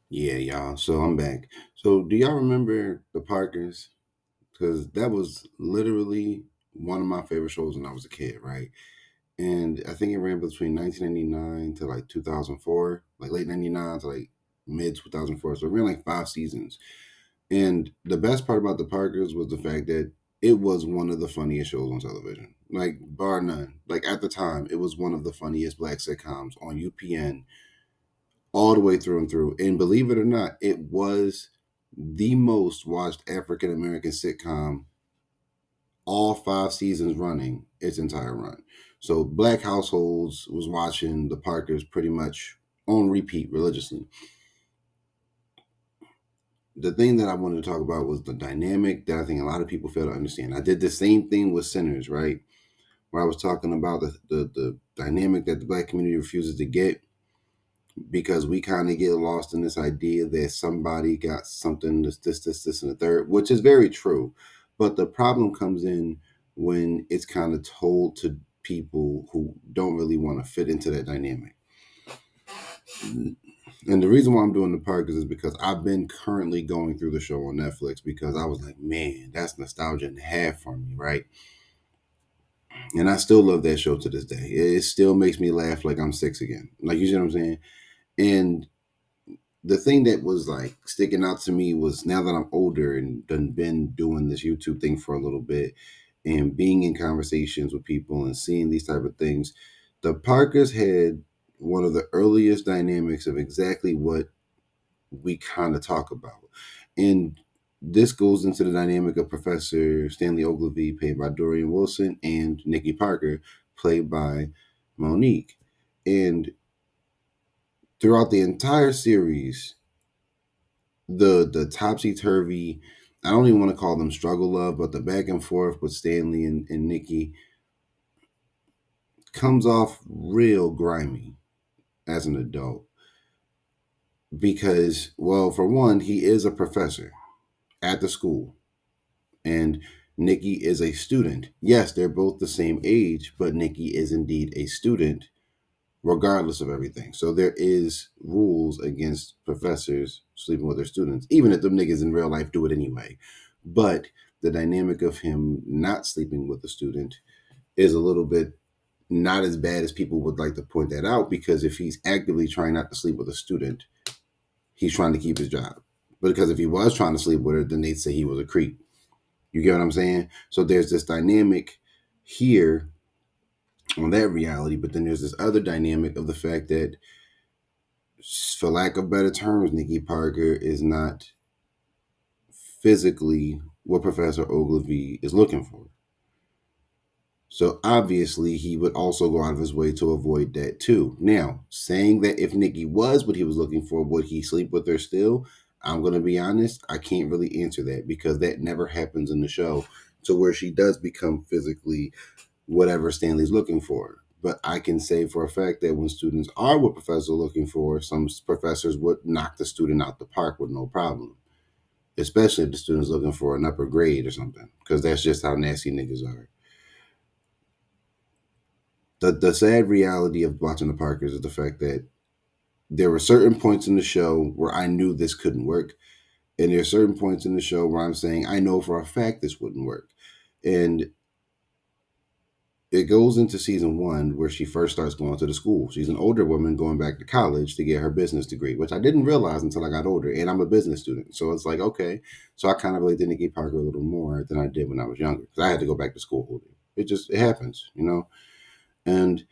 Yeah, y'all. So I'm back. So do y'all remember the Parkers? Because that was literally one of my favorite shows when I was a kid, right? And I think it ran between 1999 to like 2004, like late 99 to like mid 2004. So it ran like 5 seasons. And the best part about the Parkers was the fact that it was one of the funniest shows on television, like bar none. Like at the time, it was one of the funniest black sitcoms on UPN all the way through and through. And believe it or not, it was the most watched African American sitcom all 5 seasons running its entire run. So black households was watching the Parkers pretty much on repeat religiously. The thing that I wanted to talk about was the dynamic that I think a lot of people fail to understand. I did the same thing with Sinners, right? Where I was talking about the dynamic that the black community refuses to get because we kind of get lost in this idea that somebody got something this, and the third, which is very true. But the problem comes in when it's kind of told to people who don't really want to fit into that dynamic. And the reason why I'm doing the Parkers is because I've been currently going through the show on Netflix because I was like, man, that's nostalgia and a half for me, right? And I still love that show to this day. It still makes me laugh like I'm six again. Like, you see what I'm saying? And the thing that was like sticking out to me was now that I'm older and done been doing this YouTube thing for a little bit and being in conversations with people and seeing these type of things, the Parkers had one of the earliest dynamics of exactly what we kind of talk about. And this goes into the dynamic of Professor Stanley Ogilvy, played by Dorian Wilson, and Nicky Parker, played by Monique. And throughout the entire series, the topsy turvy. I don't even want to call them struggle love, but the back and forth with Stanley and Nikki comes off real grimy as an adult. Because, well, for one, he is a professor at the school, and Nikki is a student. Yes, they're both the same age, but Nikki is indeed a student regardless of everything. So there is rules against professors sleeping with their students, even if them niggas in real life do it anyway. But the dynamic of him not sleeping with a student is a little bit not as bad as people would like to point that out, because if he's actively trying not to sleep with a student, he's trying to keep his job. But because if he was trying to sleep with her, then they'd say he was a creep. You get what I'm saying? So there's this dynamic here on that reality, but then there's this other dynamic of the fact that, for lack of better terms, Nikki Parker is not physically what Professor Ogilvy is looking for. So obviously, he would also go out of his way to avoid that too. Now, saying that if Nikki was what he was looking for, would he sleep with her still? I'm going to be honest, I can't really answer that because that never happens in the show to where she does become physically whatever Stanley's looking for. But I can say for a fact that when students are what professors are looking for, some professors would knock the student out the park with no problem, especially if the student's looking for an upper grade or something, because that's just how nasty niggas are. The sad reality of watching the Parkers is the fact that there were certain points in the show where I knew this couldn't work, and there are certain points in the show where I'm saying I know for a fact this wouldn't work. And it goes into season one where she first starts going to the school. She's an older woman going back to college to get her business degree, which I didn't realize until I got older. And I'm a business student. So it's like, okay. So I kind of really did Nikki Parker a little more than I did when I was younger because I had to go back to school older. It happens, you know? And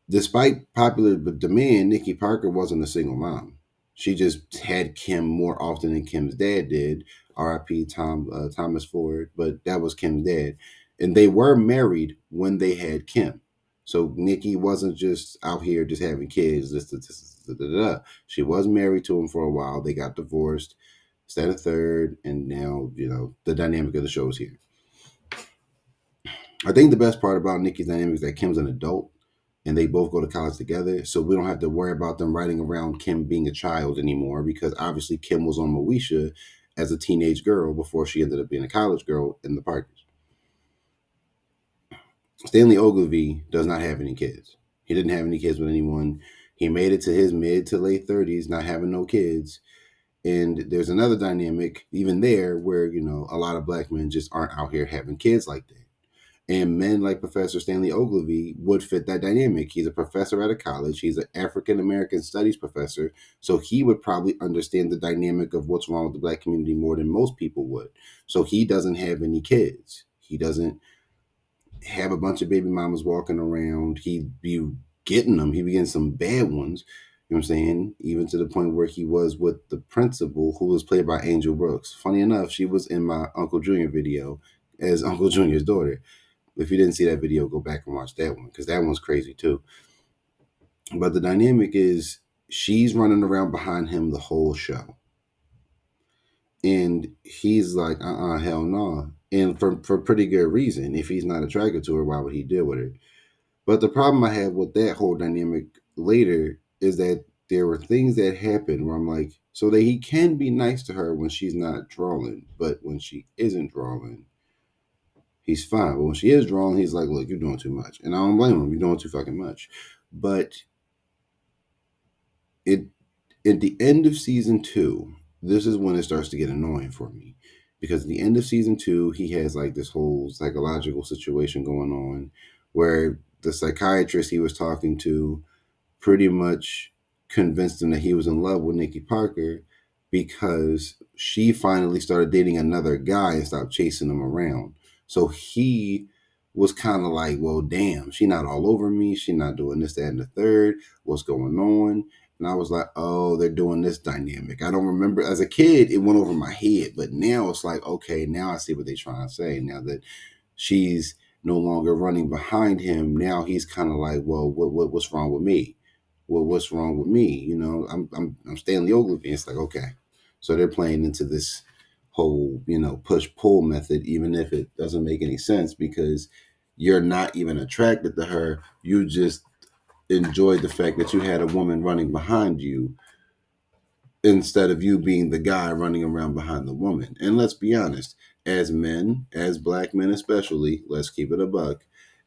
despite popular demand, Nikki Parker wasn't a single mom. She just had Kim more often than Kim's dad did. R.I.P. Thomas Ford, but that was Kim's dad, and they were married when they had Kim. So Nikki wasn't just out here just having kids. She was married to him for a while. They got divorced. Instead of third, and now the dynamic of the show is here. I think the best part about Nikki's dynamic is that Kim's an adult and they both go to college together. So we don't have to worry about them riding around Kim being a child anymore because obviously Kim was on Moesha as a teenage girl before she ended up being a college girl in the Parkers. Stanley Ogilvy does not have any kids. He didn't have any kids with anyone. He made it to his mid to late 30s, not having no kids. And there's another dynamic, even there, where, a lot of black men just aren't out here having kids like that. And men like Professor Stanley Ogilvy would fit that dynamic. He's a professor at a college. He's an African American studies professor. So he would probably understand the dynamic of what's wrong with the black community more than most people would. So he doesn't have any kids. He doesn't have a bunch of baby mamas walking around. He'd be getting them. He'd be getting some bad ones. You know what I'm saying? Even to the point where he was with the principal, who was played by Angel Brooks. Funny enough, she was in my Uncle Junior video as Uncle Junior's daughter. If you didn't see that video, go back and watch that one, because that one's crazy too. But the dynamic is she's running around behind him the whole show. And he's like, hell no. And for pretty good reason. If he's not attracted to her, why would he deal with her? But the problem I have with that whole dynamic later is that there were things that happened where I'm like, so that he can be nice to her when she's not drawing, but when she isn't drawing, he's fine. But when she is drawing, he's like, look, you're doing too much. And I don't blame him. You're doing too fucking much. But it at the end of season 2, this is when it starts to get annoying for me. Because at the end of season 2, he has like this whole psychological situation going on where the psychiatrist he was talking to pretty much convinced him that he was in love with Nicky Parker because she finally started dating another guy and stopped chasing him around. So he was kind of like, well, damn, she not all over me. She not doing this, that, and the third. What's going on? And I was like, oh, they're doing this dynamic. I don't remember. As a kid, it went over my head. But now it's like, okay, now I see what they're trying to say. Now that she's no longer running behind him, now he's kind of like, well, what's wrong with me? Well, what's wrong with me? I'm Stanley Ogilvy. It's like, okay. So they're playing into this whole, push pull method, even if it doesn't make any sense because you're not even attracted to her. You just enjoyed the fact that you had a woman running behind you instead of you being the guy running around behind the woman. And let's be honest, as men, as black men especially, let's keep it a buck,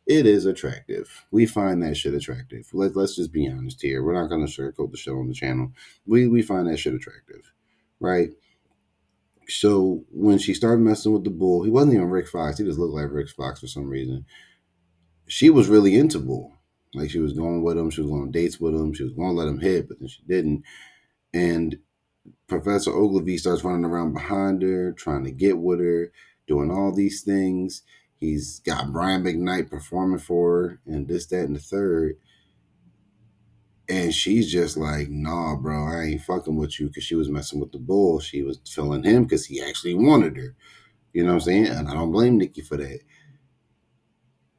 it is attractive. We find that shit attractive. Let's just be honest here. We're not going to sugarcoat the show on the channel. We find that shit attractive, right? So when she started messing with the bull, he wasn't even Rick Fox. He just looked like Rick Fox for some reason. She was really into bull. Like she was going with him. She was going on dates with him. She was going to let him hit, but then she didn't. And Professor Ogilvy starts running around behind her, trying to get with her, doing all these things. He's got Brian McKnight performing for her, and this, that, and the third. And she's just like, nah, bro, I ain't fucking with you because she was messing with the bull. She was feeling him because he actually wanted her. You know what I'm saying? And I don't blame Nicky for that.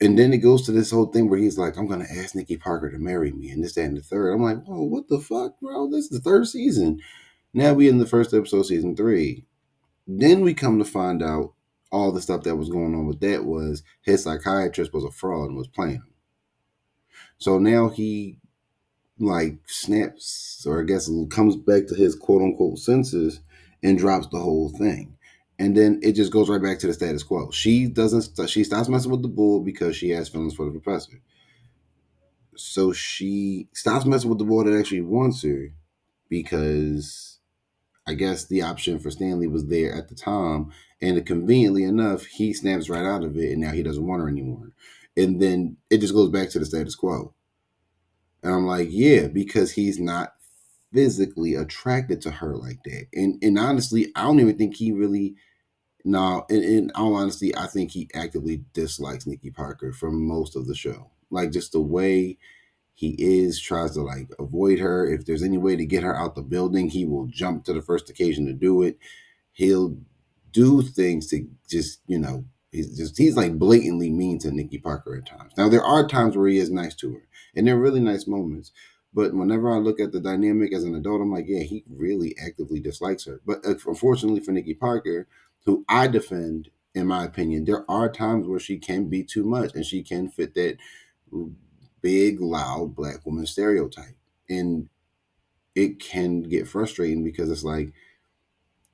And then it goes to this whole thing where he's like, I'm going to ask Nicky Parker to marry me, and this, that, and the third. I'm like, whoa, what the fuck, bro? This is the third season. Now we in the first episode, season 3. Then we come to find out all the stuff that was going on with that was his psychiatrist was a fraud and was playing him. So now he like snaps, or I guess comes back to his quote unquote senses and drops the whole thing. And then it just goes right back to the status quo. She stops messing with the bull because she has feelings for the professor. So she stops messing with the boy that actually wants her because I guess the option for Stanley was there at the time. And conveniently enough, he snaps right out of it and now he doesn't want her anymore. And then it just goes back to the status quo. And I'm like, yeah, because he's not physically attracted to her like that. And honestly, I don't even think he really, no, in all honesty, I think he actively dislikes Nicky Parker for most of the show. Like just the way he tries to like avoid her. If there's any way to get her out the building, he will jump to the first occasion to do it. He'll do things to just, he's like blatantly mean to Nicky Parker at times. Now there are times where he is nice to her, and they're really nice moments. But whenever I look at the dynamic as an adult, I'm like, yeah, he really actively dislikes her. But unfortunately for Nicky Parker, who I defend, in my opinion, there are times where she can be too much and she can fit that big, loud black woman stereotype. And it can get frustrating because it's like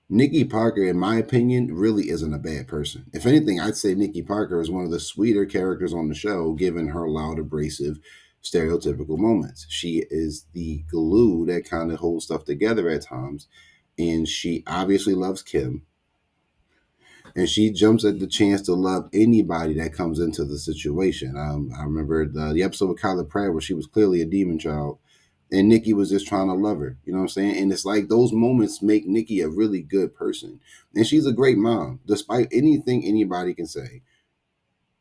Nicky Parker, in my opinion, really isn't a bad person. If anything, I'd say Nicky Parker is one of the sweeter characters on the show, given her loud, abrasive stereotypical moments. She is the glue that kind of holds stuff together at times. And she obviously loves Kim. And she jumps at the chance to love anybody that comes into the situation. I remember the episode with Kyla Pratt where she was clearly a demon child, and Nicky was just trying to love her. You know what I'm saying? And it's like those moments make Nicky a really good person, and she's a great mom, despite anything anybody can say.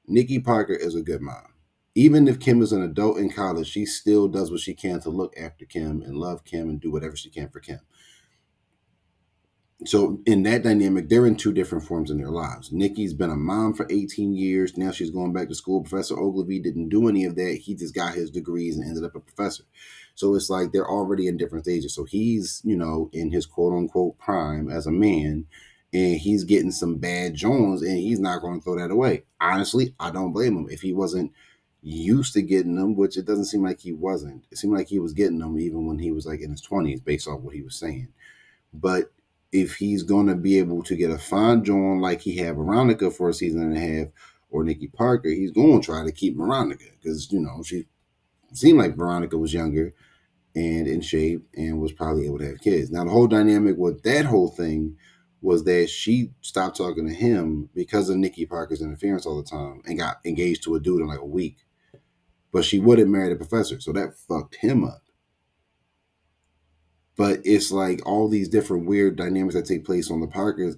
Nicky Parker is a good mom. Even if Kim is an adult in college, she still does what she can to look after Kim and love Kim and do whatever she can for Kim. So in that dynamic, they're in two different forms in their lives. Nikki's been a mom for 18 years. Now she's going back to school. Professor Ogilvy didn't do any of that. He just got his degrees and ended up a professor. So it's like they're already in different stages. So he's, in his quote unquote prime as a man, and he's getting some bad Jones, and he's not going to throw that away. Honestly, I don't blame him. If he wasn't used to getting them, which it doesn't seem like he wasn't. It seemed like he was getting them even when he was like in his 20s based off what he was saying. But if he's going to be able to get a fine John like he had Veronica for a season and a half, or Nikki Parker, he's going to try to keep Veronica because, she seemed like Veronica was younger and in shape and was probably able to have kids. Now, the whole dynamic with that whole thing was that she stopped talking to him because of Nikki Parker's interference all the time and got engaged to a dude in like a week. But she wouldn't marry the professor, so that fucked him up. But it's like all these different weird dynamics that take place on the Parkers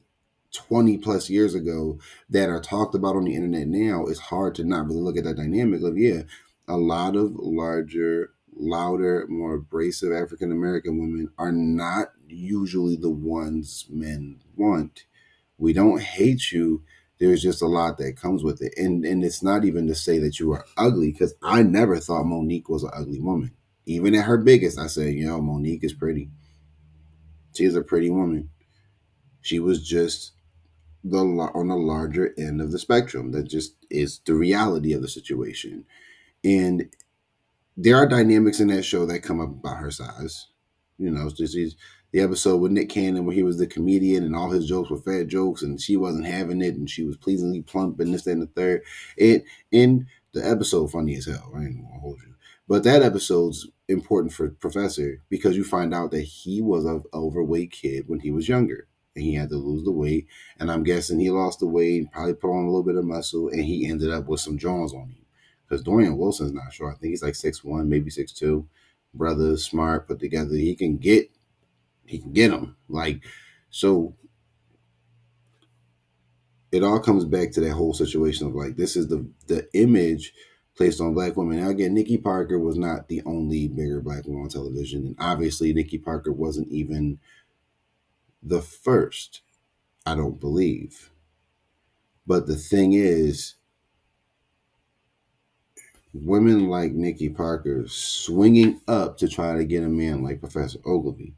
20 plus years ago that are talked about on the internet now. It's hard to not really look at that dynamic of, a lot of larger, louder, more abrasive African American women are not usually the ones men want. We don't hate you. There's just a lot that comes with it. And it's not even to say that you are ugly, because I never thought Monique was an ugly woman. Even at her biggest, I said, Monique is pretty. She's a pretty woman. She was just on the larger end of the spectrum. That just is the reality of the situation. And there are dynamics in that show that come up about her size. It's just the episode with Nick Cannon where he was the comedian and all his jokes were fat jokes and she wasn't having it and she was pleasingly plump and this, that, and the third. And the episode funny as hell. I ain't gonna hold you. But that episode's important for Professor because you find out that he was an overweight kid when he was younger. And he had to lose the weight. And I'm guessing he lost the weight, probably put on a little bit of muscle, and he ended up with some jaws on him. Because Dorian Wilson's not sure. I think he's like 6'1", maybe 6'2". Brother, smart, put together. He can get them. Like, so it all comes back to that whole situation of like, this is the image placed on black women. Now again, Nikki Parker was not the only bigger black woman on television. And obviously Nikki Parker wasn't even the first, I don't believe. But the thing is, women like Nikki Parker swinging up to try to get a man like Professor Ogilvy,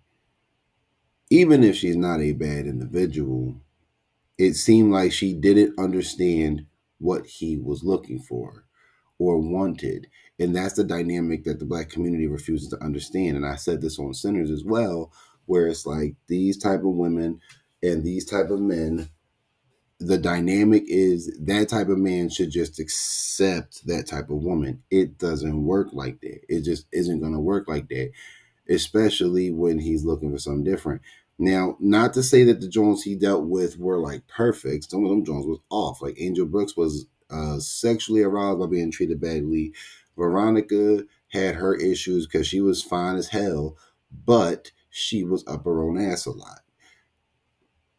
even if she's not a bad individual, it seemed like she didn't understand what he was looking for or wanted. And that's the dynamic that the black community refuses to understand. And I said this on Sinners as well, where it's like these type of women and these type of men, the dynamic is that type of man should just accept that type of woman. It doesn't work like that. It just isn't going to work like that, especially when he's looking for something different. Now, not to say that the Jones he dealt with were like perfect. Some of them Jones was off. Like Angel Brooks was sexually aroused by being treated badly. Veronica had her issues because she was fine as hell, but she was up her own ass a lot.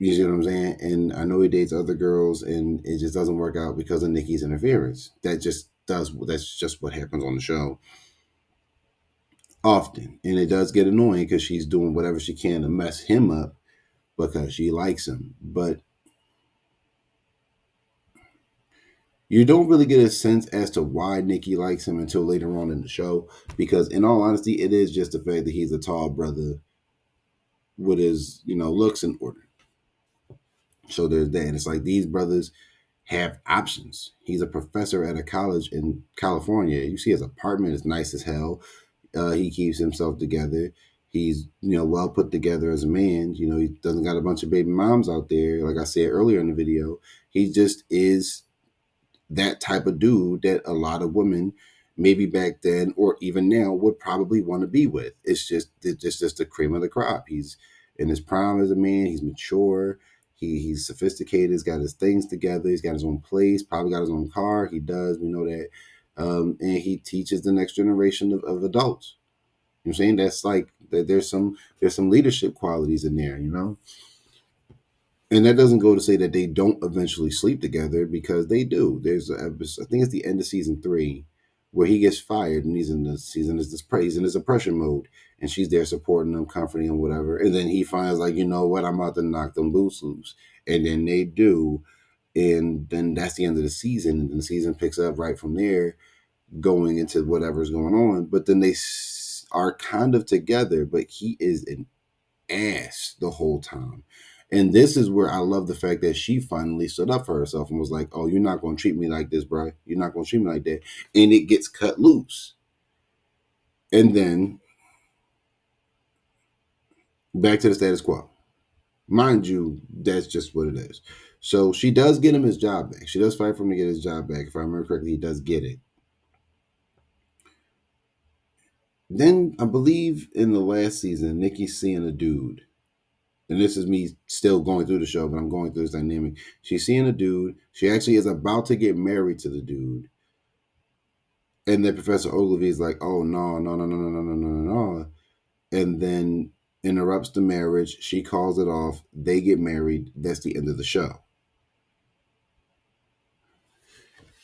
You see what I'm saying? And I know he dates other girls, and it just doesn't work out because of Nikki's interference. That's just what happens on the show often. And it does get annoying because she's doing whatever she can to mess him up because she likes him. But you don't really get a sense as to why Nikki likes him until later on in the show. Because in all honesty, it is just the fact that he's a tall brother with his, looks in order. So there's that. And it's like these brothers have options. He's a professor at a college in California. You see his apartment is nice as hell. He keeps himself together. He's, well put together as a man. He doesn't got a bunch of baby moms out there. Like I said earlier in the video, he just is that type of dude that a lot of women maybe back then or even now would probably want to be with. It's just the cream of the crop. He's in his prime as a man. He's mature. He's sophisticated. He's got his things together. He's got his own place. Probably got his own car. He does. We know that. And he teaches the next generation of adults. You know what I'm saying? That's like there's some leadership qualities in there. And that doesn't go to say that they don't eventually sleep together, because they do. There's a episode, I think it's the end of season 3, where he gets fired and he's in his oppression mode, and she's there supporting him, comforting him, whatever. And then he finds, like, you know what, I'm about to knock them loose, and then they do, and then that's the end of the season, and then the season picks up right from there, going into whatever's going on. But then they are kind of together, but he is an ass the whole time. And this is where I love the fact that she finally stood up for herself and was like, "Oh, you're not going to treat me like this, bro. You're not going to treat me like that." And it gets cut loose. And then back to the status quo. Mind you, that's just what it is. So she does get him his job back. She does fight for him to get his job back. If I remember correctly, he does get it. Then I believe in the last season, Nicky's seeing a dude, and this is me still going through the show, but I'm going through this dynamic. She's seeing a dude. She actually is about to get married to the dude. And then Professor Ogilvy is like, "Oh, no, no, no, no, no, no, no, no, no, no." And then interrupts the marriage. She calls it off. They get married. That's the end of the show.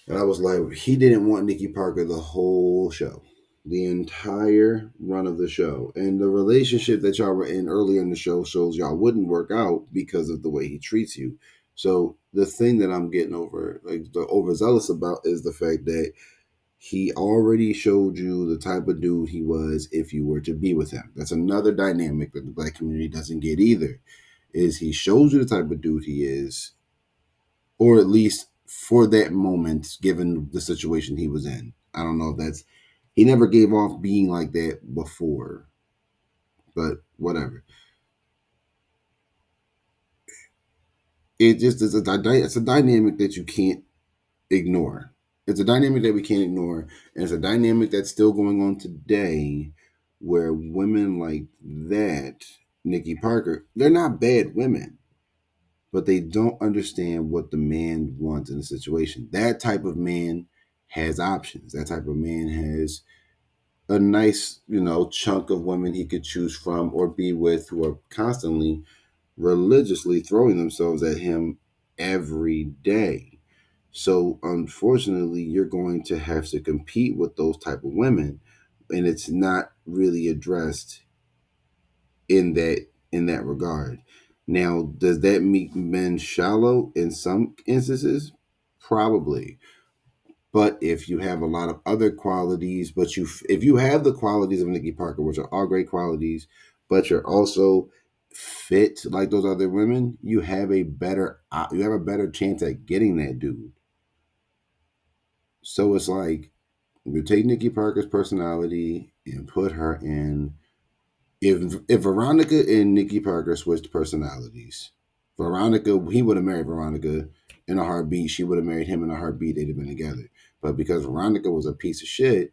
And I was like, he didn't want Nikki Parker the whole show, the entire run of the show. And the relationship that y'all were in earlier in the show shows y'all wouldn't work out because of the way he treats you. So the thing that I'm getting over, like the overzealous about, is the fact that he already showed you the type of dude he was if you were to be with him. That's another dynamic that the black community doesn't get either. Is he shows you the type of dude he is, or at least for that moment, given the situation he was in. I don't know if that's, he never gave off being like that before, but whatever. It just is it's a dynamic that you can't ignore. It's a dynamic that we can't ignore, and it's a dynamic that's still going on today, where women like that, Nikki Parker, they're not bad women, but they don't understand what the man wants in a situation. That type of man has options. That type of man has a nice, chunk of women he could choose from or be with, who are constantly religiously throwing themselves at him every day. So unfortunately, you're going to have to compete with those type of women, and it's not really addressed in that regard. Now, does that make men shallow in some instances? Probably. But if you have a lot of other qualities, but if you have the qualities of Nikki Parker, which are all great qualities, but you're also fit like those other women, you have a better chance at getting that dude. So it's like, you take Nikki Parker's personality and put her in. If Veronica and Nikki Parker switched personalities, he would have married Veronica in a heartbeat. She would have married him in a heartbeat. They'd have been together. But because Veronica was a piece of shit,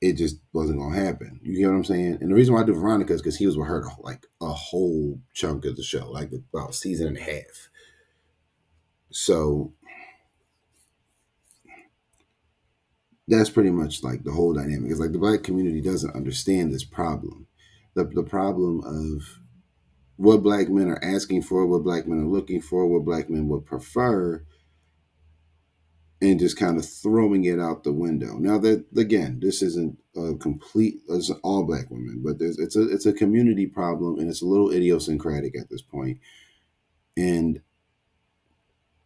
it just wasn't gonna happen. You get what I'm saying? And the reason why I do Veronica is because he was with her like a whole chunk of the show, like about a season and a half. So that's pretty much like the whole dynamic. It's like the black community doesn't understand this problem. The problem of what black men are asking for, what black men are looking for, what black men would prefer, and just kind of throwing it out the window. Now that, again, this isn't it's all black women, but it's a community problem, and it's a little idiosyncratic at this point. And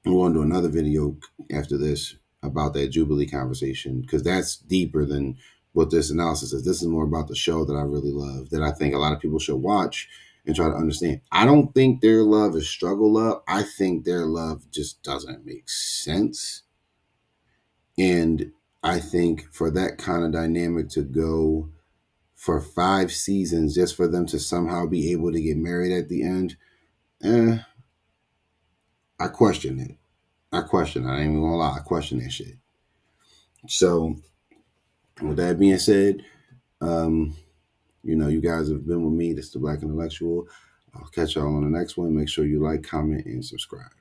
we'll go into another video after this about that Jubilee conversation, because that's deeper than what this analysis is. This is more about the show that I really love, that I think a lot of people should watch and try to understand. I don't think their love is struggle love. I think their love just doesn't make sense. And I think for that kind of dynamic to go for 5 seasons just for them to somehow be able to get married at the end, eh, I question it. I ain't even gonna lie. I question that shit. So With that being said, um, you guys have been with me. This is the Black Intellectual. I'll catch y'all on the next one. Make sure you like, comment, and subscribe.